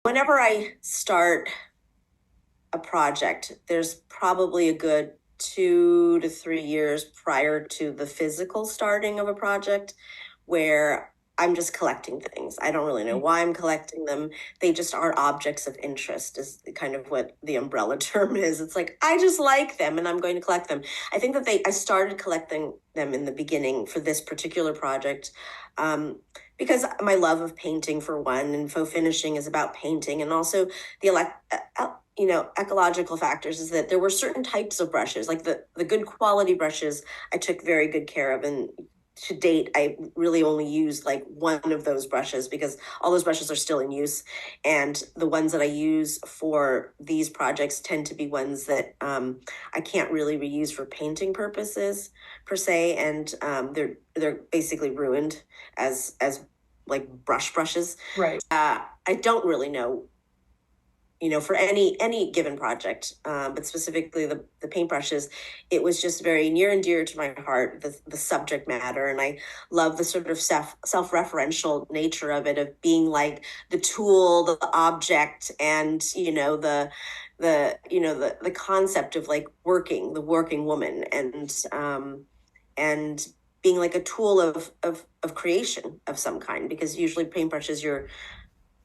Whenever I start a project, there's probably a good 2 to 3 years prior to the physical starting of a project where I'm just collecting things. I don't really know why I'm collecting them. They just are objects of interest, is kind of what the umbrella term is. It's like, I just like them and I'm going to collect them. I think that I started collecting them in the beginning for this particular project. Because my love of painting, for one, and faux finishing is about painting, and also the ecological factors is that there were certain types of brushes, like the good quality brushes I took very good care of. And to date, I really only used like one of those brushes because all those brushes are still in use. And the ones that I use for these projects tend to be ones that I can't really reuse for painting purposes per se. And they're basically ruined as like brushes. Right. I don't really know, for any given project, but specifically the paintbrushes. It was just very near and dear to my heart, the subject matter, and I love the sort of self-referential nature of it, of being like the tool, the object, and the concept of like the working woman, and being like a tool of creation of some kind, because usually paintbrushes, you're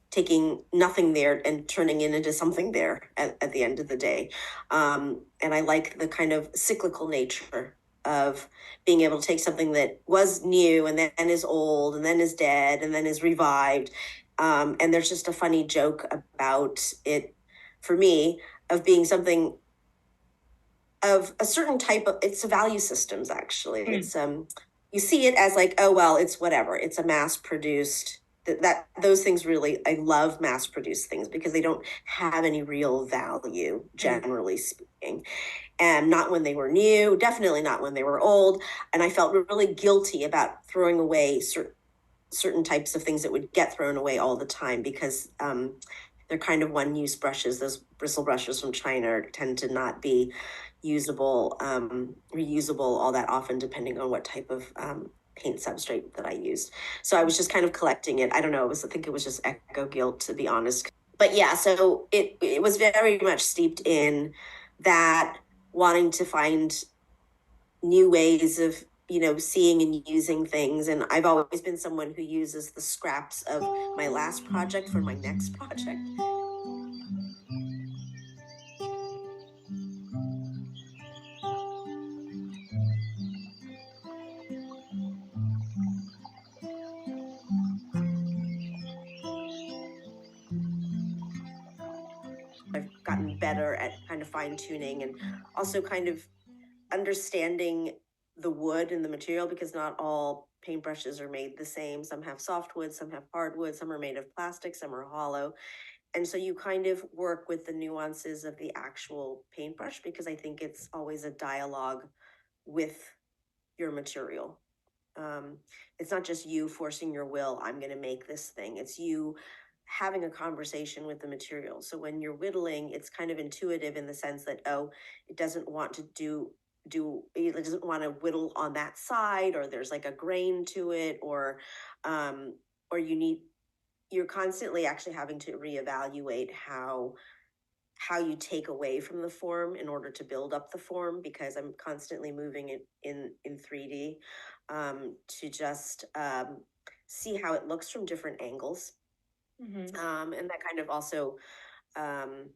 taking nothing there and turning it into something there at the end of the day. And I like the kind of cyclical nature of being able to take something that was new and then is old and then is dead and then is revived. And there's just a funny joke about it for me, of being something of a certain type of, it's a value systems actually. Mm. It's you see it as like, oh well, it's whatever, it's a mass produced, that those things. Really, I love mass produced things because they don't have any real value, Mm. generally speaking. And not when they were new, definitely not when they were old. And I felt really guilty about throwing away certain types of things that would get thrown away all the time, because they're kind of one use brushes. Those bristle brushes from China tend to not be usable, reusable all that often, depending on what type of paint substrate that I used. So I was just kind of collecting it. I don't know. I think it was just eco guilt, to be honest. But yeah, so it was very much steeped in that, wanting to find new ways of seeing and using things. And I've always been someone who uses the scraps of my last project for my next project. I've gotten better at kind of fine tuning, and also kind of understanding the wood and the material, because not all paintbrushes are made the same. Some have softwood, some have hardwood, some are made of plastic, some are hollow. And so you kind of work with the nuances of the actual paintbrush, because I think it's always a dialogue with your material. Um, it's not just you forcing your will, I'm going to make this thing. It's you having a conversation with the material. So when you're whittling, it's kind of intuitive in the sense that, oh, it doesn't want to it doesn't want to whittle on that side, or there's like a grain to it, um, or you're constantly actually having to reevaluate how you take away from the form in order to build up the form, because I'm constantly moving it in 3D, to just see how it looks from different angles. Hmm. And that kind of also, um,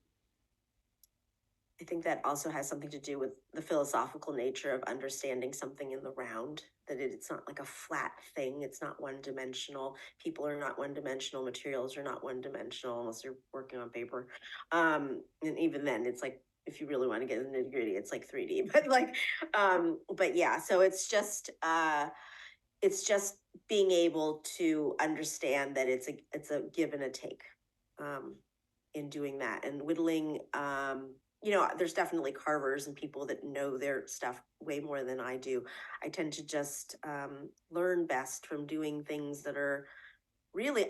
I think that also has something to do with the philosophical nature of understanding something in the round, that it's not like a flat thing. It's not one dimensional. People are not one dimensional. Materials are not one dimensional unless you're working on paper. And even then, it's like, if you really want to get into the nitty gritty, it's like 3D. But yeah, so it's just being able to understand that it's a give and a take, um, in doing that. And whittling, there's definitely carvers and people that know their stuff way more than I do. I tend to just learn best from doing things that are really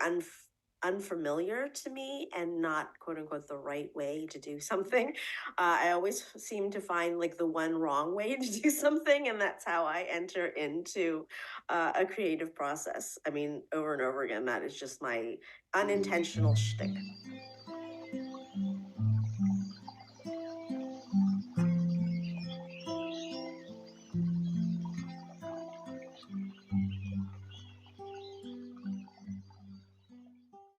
unfamiliar to me and not quote unquote the right way to do something. I always seem to find like the one wrong way to do something, and that's how I enter into a creative process. I mean, over and over again, that is just my unintentional shtick.